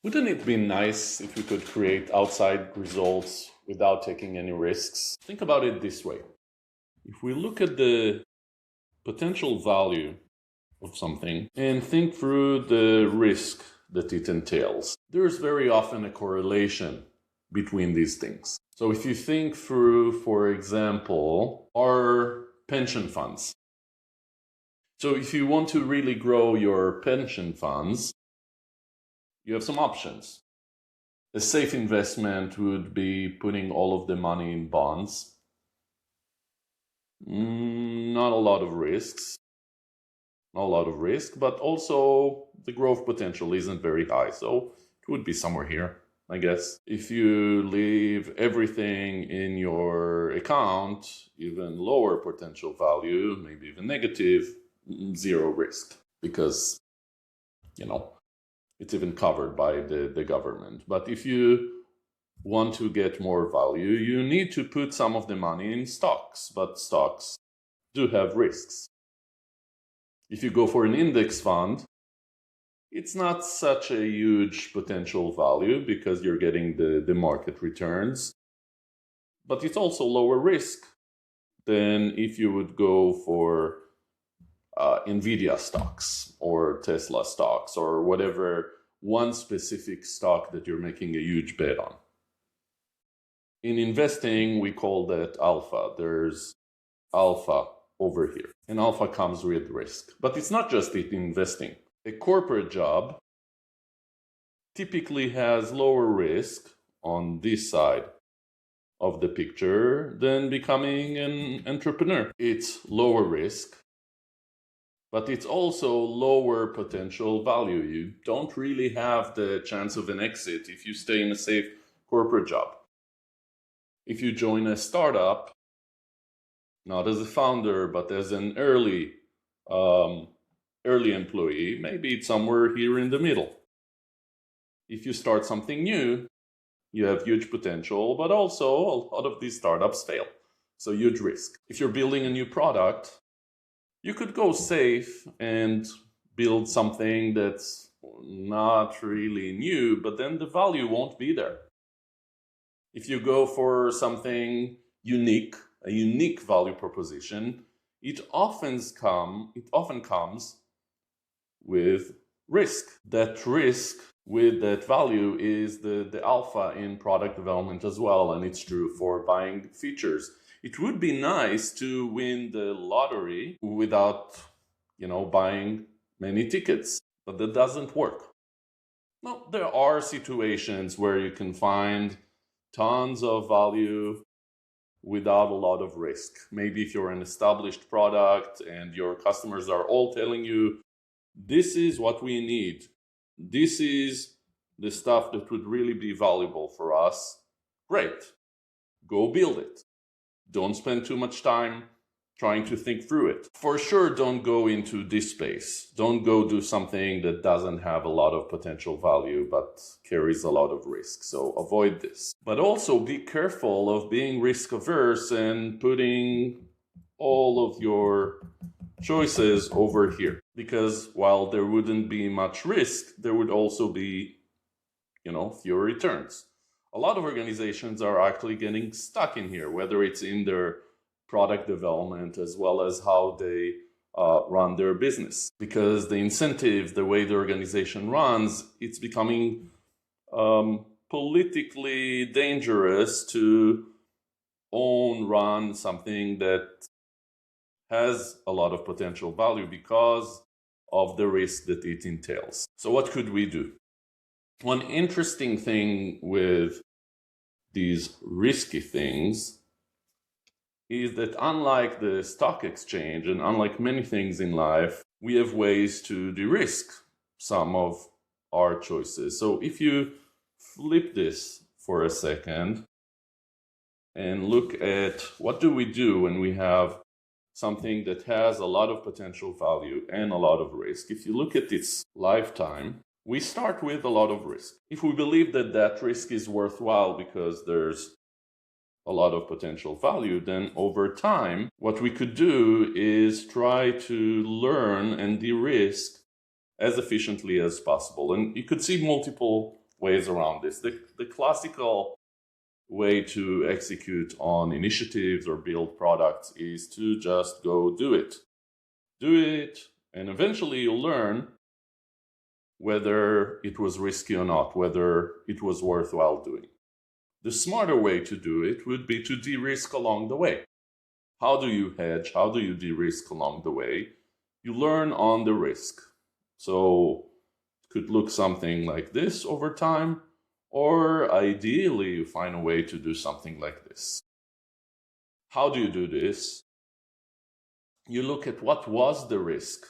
Wouldn't it be nice if we could create outside results without taking any risks? Think about it this way. If we look at the potential value of something and think through the risk that it entails, there's very often a correlation between these things. So if you think through, for example, our pension funds. So if you want to really grow your pension funds, you have some options. A safe investment would be putting all of the money in bonds. Not a lot of risks. Not a lot of risk, but also the growth potential isn't very high. So it would be somewhere here, I guess. If you leave everything in your account, even lower potential value, maybe even negative, zero risk. Because, it's even covered by the government. But if you want to get more value, you need to put some of the money in stocks, but stocks do have risks. If you go for an index fund, it's not such a huge potential value because you're getting the market returns, but it's also lower risk than if you would go for Nvidia stocks or Tesla stocks or whatever one specific stock that you're making a huge bet on. In investing, we call that alpha. There's alpha over here, and alpha comes with risk. But it's not just in investing. A corporate job typically has lower risk on this side of the picture than becoming an entrepreneur. It's lower risk, but it's also lower potential value. You don't really have the chance of an exit if you stay in a safe corporate job. If you join a startup, not as a founder, but as an early employee, maybe it's somewhere here in the middle. If you start something new, you have huge potential, but also a lot of these startups fail. So huge risk. If you're building a new product, you could go safe and build something that's not really new, but then the value won't be there. If you go for something unique, a unique value proposition, it often comes with risk. That risk with that value is the alpha in product development as well, and it's true for buying features. It would be nice to win the lottery without, buying many tickets, but that doesn't work. Well, there are situations where you can find tons of value without a lot of risk. Maybe if you're an established product and your customers are all telling you, this is what we need. This is the stuff that would really be valuable for us. Great. Go build it. Don't spend too much time trying to think through it. For sure, don't go into this space. Don't go do something that doesn't have a lot of potential value but carries a lot of risk. So avoid this. But also be careful of being risk averse and putting all of your choices over here. Because while there wouldn't be much risk, there would also be, fewer returns. A lot of organizations are actually getting stuck in here, whether it's in their product development as well as how they run their business. Because the incentives, the way the organization runs, it's becoming politically dangerous to run something that has a lot of potential value because of the risk that it entails. So what could we do? One interesting thing with these risky things is that unlike the stock exchange and unlike many things in life, we have ways to de-risk some of our choices. So if you flip this for a second and look at what do we do when we have something that has a lot of potential value and a lot of risk. If you look at its lifetime, we start with a lot of risk. If we believe that that risk is worthwhile because there's a lot of potential value, then over time, what we could do is try to learn and de-risk as efficiently as possible. And you could see multiple ways around this. The classical way to execute on initiatives or build products is to just go do it. Do it, and eventually you'll learn whether it was risky or not, whether it was worthwhile doing. The smarter way to do it would be to de-risk along the way. How do you hedge? How do you de-risk along the way? You learn on the risk. So it could look something like this over time, or ideally you find a way to do something like this. How do you do this? You look at what was the risk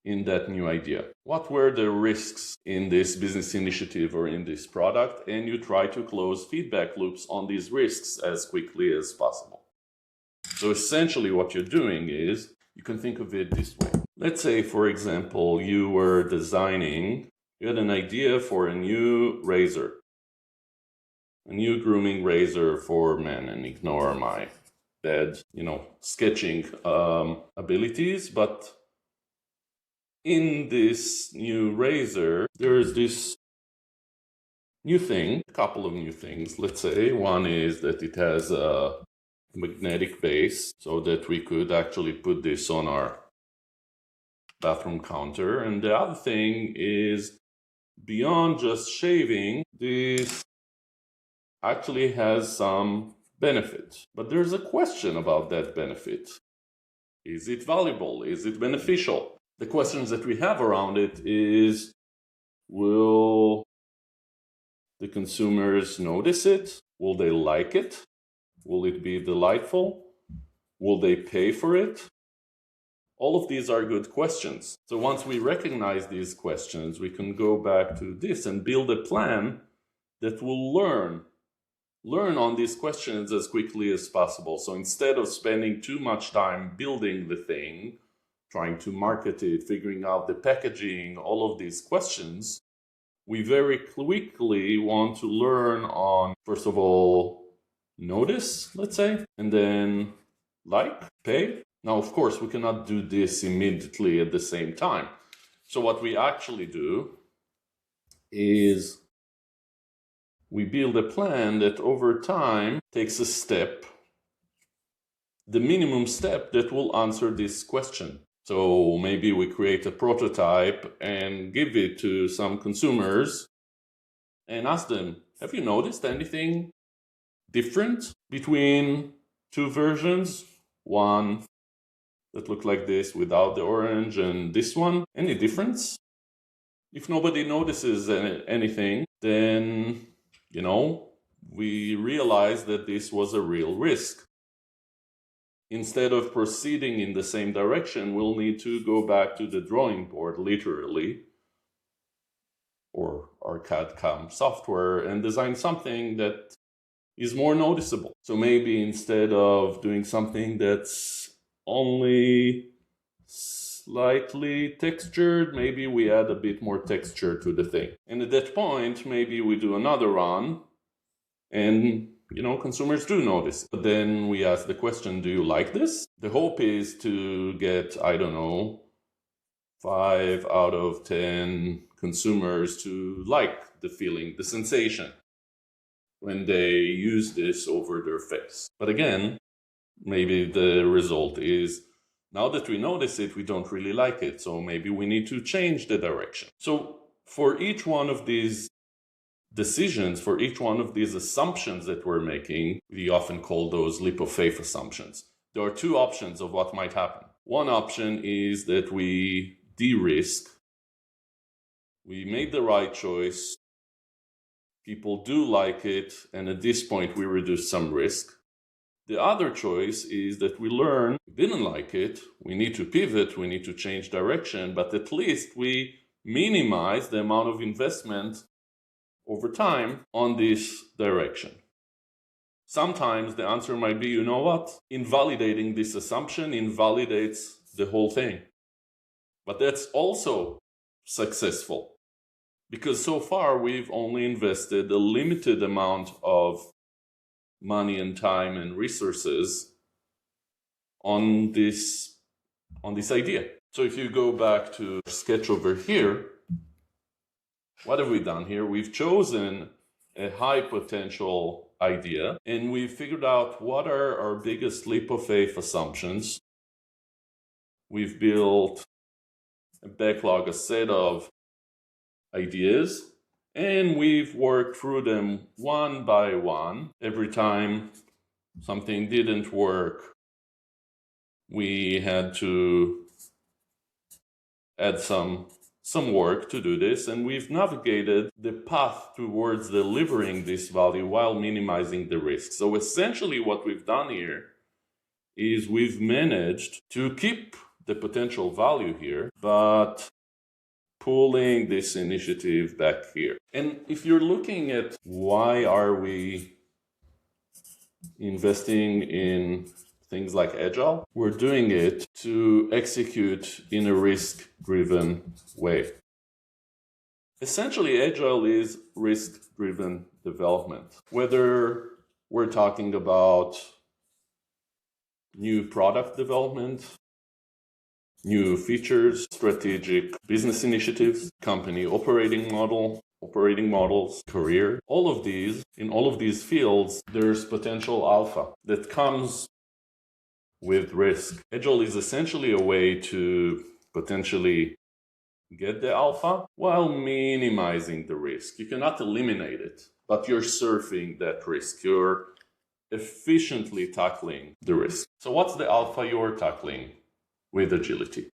in that new idea. What were the risks in this business initiative or in this product? And you try to close feedback loops on these risks as quickly as possible. So essentially what you're doing is, you can think of it this way. Let's say, for example, you had an idea for a new razor, a new grooming razor for men, and ignore my bad, sketching abilities. But in this new razor, there's this new thing, a couple of new things. Let's say one is that it has a magnetic base, so that we could actually put this on our bathroom counter. And the other thing is, beyond just shaving, this actually has some benefit. But there's a question about that benefit. Is it valuable? Is it beneficial? The questions that we have around it is, will the consumers notice it? Will they like it? Will it be delightful? Will they pay for it? All of these are good questions. So once we recognize these questions, we can go back to this and build a plan that will learn on these questions as quickly as possible. So instead of spending too much time building the thing, trying to market it, figuring out the packaging, all of these questions, we very quickly want to learn on, first of all, notice, let's say, and then pay. Now, of course, we cannot do this immediately at the same time. So what we actually do is we build a plan that over time takes a step, the minimum step that will answer this question. So maybe we create a prototype and give it to some consumers and ask them, have you noticed anything different between two versions? One that looked like this without the orange and this one. Any difference? If nobody notices anything, then, we realize that this was a real risk. Instead of proceeding in the same direction, we'll need to go back to the drawing board, literally, or our CAD/CAM software, and design something that is more noticeable. So maybe instead of doing something that's only slightly textured, maybe we add a bit more texture to the thing. And at that point, maybe we do another run, and consumers do notice. But then we ask the question, do you like this? The hope is to get, 5 out of 10 consumers to like the feeling, the sensation, when they use this over their face. But again, maybe the result is, now that we notice it, we don't really like it. So maybe we need to change the direction. So for each one of these decisions, for each one of these assumptions that we're making, we often call those leap of faith assumptions. There are two options of what might happen. One option is that we de-risk. We made the right choice. People do like it, and at this point we reduce some risk. The other choice is that we learn we didn't like it, we need to pivot, we need to change direction, but at least we minimize the amount of investment over time on this direction. Sometimes the answer might be, invalidating this assumption invalidates the whole thing. But that's also successful, because so far we've only invested a limited amount of money and time and resources on this idea. So if you go back to sketch over here, What have we done here? We've chosen a high potential idea, and we've figured out what are our biggest leap of faith assumptions. We've built a backlog, a set of ideas, and we've worked through them one by one. Every time something didn't work, we had to add some work to do this, and we've navigated the path towards delivering this value while minimizing the risk. So essentially what we've done here is we've managed to keep the potential value here, but pulling this initiative back here. And if you're looking at why are we investing in things like Agile, we're doing it to execute in a risk-driven way. Essentially, Agile is risk-driven development. Whether we're talking about new product development, new features, strategic business initiatives, company operating models, career, in all of these fields, there's potential alpha that comes with risk. Agile is essentially a way to potentially get the alpha while minimizing the risk. You cannot eliminate it, but you're surfing that risk. You're efficiently tackling the risk. So what's the alpha you're tackling with agility?